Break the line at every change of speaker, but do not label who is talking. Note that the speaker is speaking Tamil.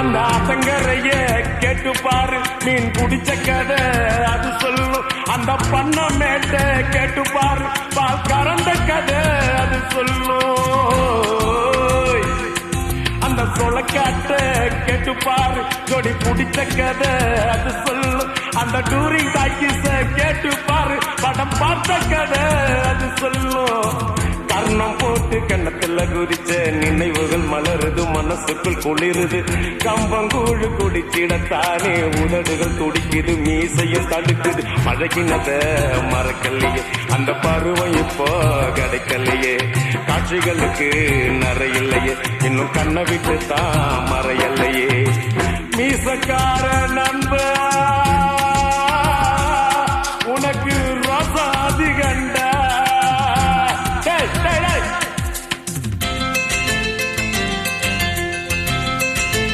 அந்த ஆத்தங்கரைய கேட்டு பாரு, மீன் குடிச்ச கதை அது சொல்லும். அந்த பண்ண மேட்ட கேட்டு பாரு, பால் கறந்த கதை அது சொல்லும். அந்த சொலக்காட்ட கேட்டு பாரு, ஜோடி பிடிச்ச கதை அது சொல்லும். அந்த டூரிங் டாக்கிஸ கேட்டு பாரு, படம் பார்த்த கதை அது சொல்லும். கர்ணம் போட்டு கண்ணத்துல குதிச்ச நினைவுகள் மலருது, மனசுக்குள் குளிருது. கம்பங்கூழு குடிச்சிடத்தானே உதடுகள் துடிக்குது, மீசையும் தடுக்குது. பழகினத மறக்கலையே, அந்த பருவம் இப்போ கிடைக்கலையே. காட்சிகளுக்கு நிறையில்லையே, இன்னும் கண்ணை விட்டு தான் மறையல.